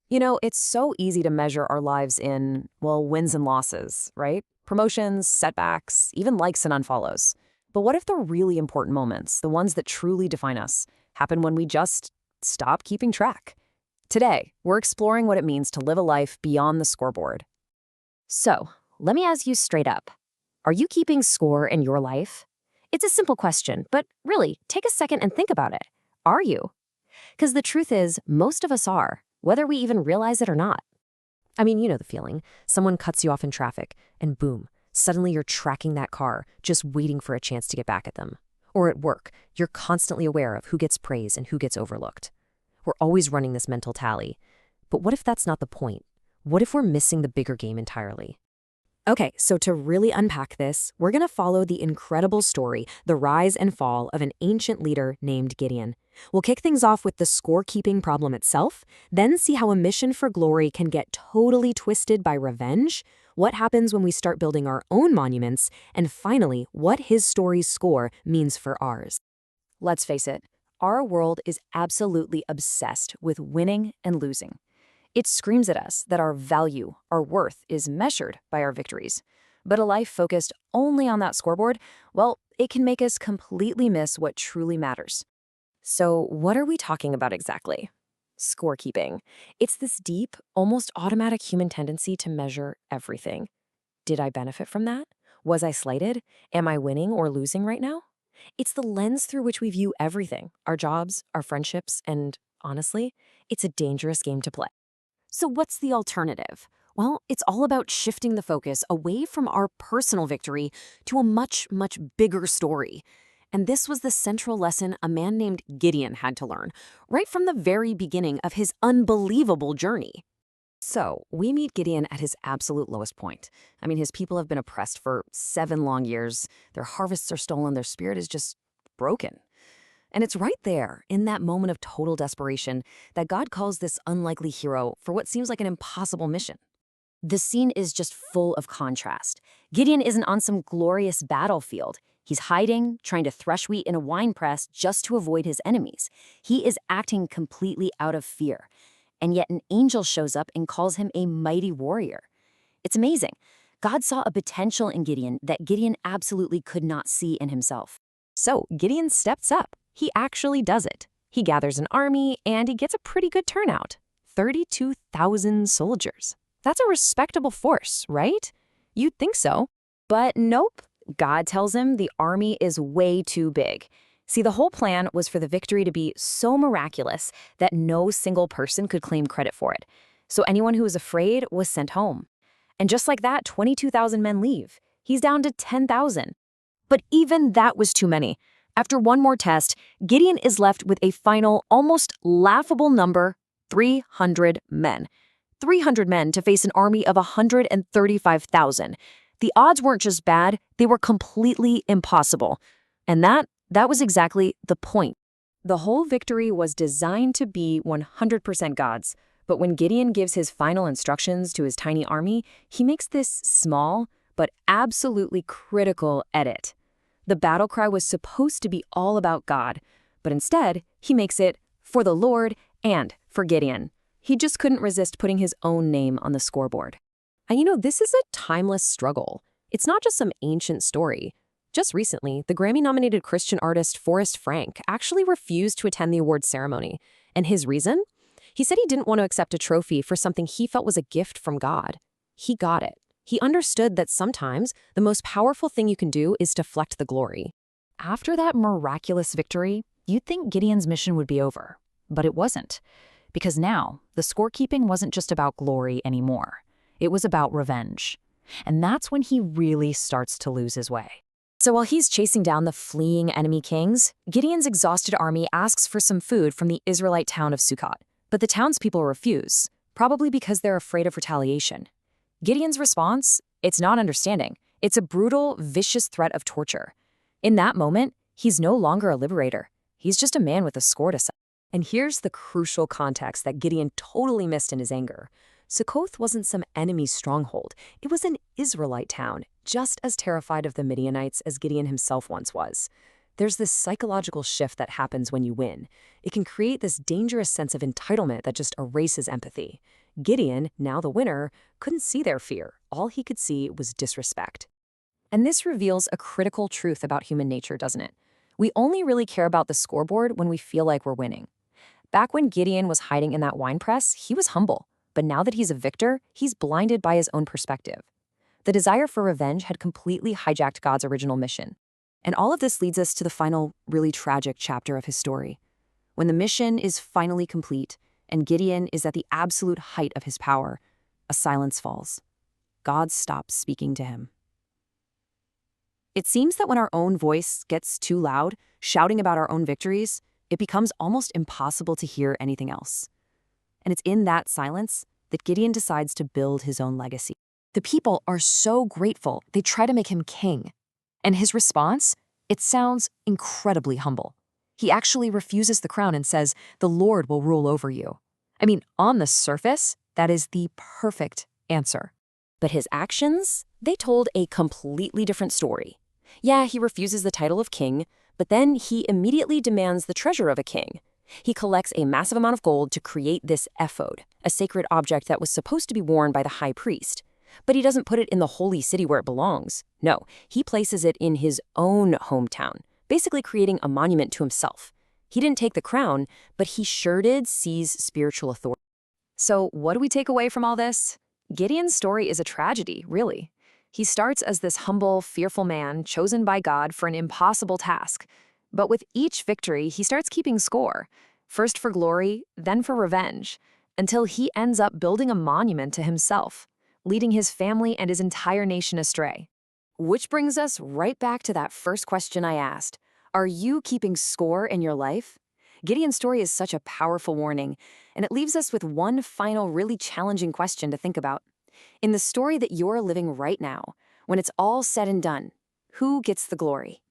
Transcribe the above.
You know, it's so easy to measure our lives in, well, wins and losses, right? Promotions, setbacks, even likes and unfollows. But what if the really important moments, the ones that truly define us, happen when we just stop keeping track? Today, we're exploring what it means to live a life beyond the scoreboard. So, let me ask you straight up. Are you keeping score in your life? It's a simple question, but really, take a second and think about it. Are you? Because the truth is, most of us are, whether we even realize it or not. I mean, you know the feeling. Someone cuts you off in traffic, and boom, suddenly you're tracking that car, just waiting for a chance to get back at them. Or at work, you're constantly aware of who gets praise and who gets overlooked. We're always running this mental tally. But what if that's not the point? What if we're missing the bigger game entirely? Okay, so to really unpack this, we're going to follow the incredible story, the rise and fall of an ancient leader named Gideon. We'll kick things off with the scorekeeping problem itself, then see how a mission for glory can get totally twisted by revenge, what happens when we start building our own monuments, and finally, what his story's score means for ours. Let's face it, our world is absolutely obsessed with winning and losing. It screams at us that our value, our worth, is measured by our victories. But a life focused only on that scoreboard, well, it can make us completely miss what truly matters. So what are we talking about exactly? Scorekeeping. It's this deep, almost automatic human tendency to measure everything. Did I benefit from that? Was I slighted? Am I winning or losing right now? It's the lens through which we view everything, our jobs, our friendships, and honestly, it's a dangerous game to play. So what's the alternative? Well, it's all about shifting the focus away from our personal victory to a much, much bigger story. And this was the central lesson a man named Gideon had to learn, right from the very beginning of his unbelievable journey. So, we meet Gideon at his absolute lowest point. I mean, his people have been oppressed for 7 long years, their harvests are stolen, their spirit is just broken. And it's right there, in that moment of total desperation, that God calls this unlikely hero for what seems like an impossible mission. The scene is just full of contrast. Gideon isn't on some glorious battlefield. He's hiding, trying to thresh wheat in a wine press just to avoid his enemies. He is acting completely out of fear. And yet an angel shows up and calls him a mighty warrior. It's amazing. God saw a potential in Gideon that Gideon absolutely could not see in himself. So Gideon steps up. He actually does it. He gathers an army, and he gets a pretty good turnout. 32,000 soldiers. That's a respectable force, right? You'd think so. But nope. God tells him the army is way too big. See, the whole plan was for the victory to be so miraculous that no single person could claim credit for it. So anyone who was afraid was sent home. And just like that, 22,000 men leave. He's down to 10,000. But even that was too many. After one more test, Gideon is left with a final, almost laughable number, 300 men. 300 men to face an army of 135,000. The odds weren't just bad, they were completely impossible. And that was exactly the point. The whole victory was designed to be 100% God's. But when Gideon gives his final instructions to his tiny army, he makes this small but absolutely critical edit. The battle cry was supposed to be all about God, but instead, he makes it for the Lord and for Gideon. He just couldn't resist putting his own name on the scoreboard. And you know, this is a timeless struggle. It's not just some ancient story. Just recently, the Grammy-nominated Christian artist Forrest Frank actually refused to attend the awards ceremony. And his reason? He said he didn't want to accept a trophy for something he felt was a gift from God. He got it. He understood that sometimes the most powerful thing you can do is deflect the glory. After that miraculous victory, you'd think Gideon's mission would be over. But it wasn't. Because now, the scorekeeping wasn't just about glory anymore. It was about revenge. And that's when he really starts to lose his way. So while he's chasing down the fleeing enemy kings, Gideon's exhausted army asks for some food from the Israelite town of Sukkot. But the townspeople refuse, probably because they're afraid of retaliation. Gideon's response? It's not understanding. It's a brutal, vicious threat of torture. In that moment, he's no longer a liberator. He's just a man with a score to settle. And here's the crucial context that Gideon totally missed in his anger. Sukkoth wasn't some enemy stronghold. It was an Israelite town, just as terrified of the Midianites as Gideon himself once was. There's this psychological shift that happens when you win. It can create this dangerous sense of entitlement that just erases empathy. Gideon, now the winner, couldn't see their fear. All he could see was disrespect. And this reveals a critical truth about human nature, doesn't it? We only really care about the scoreboard when we feel like we're winning. Back when Gideon was hiding in that wine press, he was humble. But now that he's a victor, he's blinded by his own perspective. The desire for revenge had completely hijacked God's original mission. And all of this leads us to the final, really tragic chapter of his story. When the mission is finally complete, and Gideon is at the absolute height of his power, a silence falls. God stops speaking to him. It seems that when our own voice gets too loud, shouting about our own victories, it becomes almost impossible to hear anything else. And it's in that silence that Gideon decides to build his own legacy. The people are so grateful, they try to make him king. And his response? It sounds incredibly humble. He actually refuses the crown and says, "The Lord will rule over you." I mean, on the surface, that is the perfect answer. But his actions? They told a completely different story. Yeah, he refuses the title of king, but then he immediately demands the treasure of a king. He collects a massive amount of gold to create this ephod, a sacred object that was supposed to be worn by the high priest. But he doesn't put it in the holy city where it belongs. No, he places it in his own hometown, basically creating a monument to himself. He didn't take the crown, but he sure did seize spiritual authority. So what do we take away from all this? Gideon's story is a tragedy, really. He starts as this humble, fearful man chosen by God for an impossible task. But with each victory, he starts keeping score, first for glory, then for revenge, until he ends up building a monument to himself, leading his family and his entire nation astray. Which brings us right back to that first question I asked. Are you keeping score in your life? Gideon's story is such a powerful warning, and it leaves us with one final really challenging question to think about. In the story that you're living right now, when it's all said and done, who gets the glory?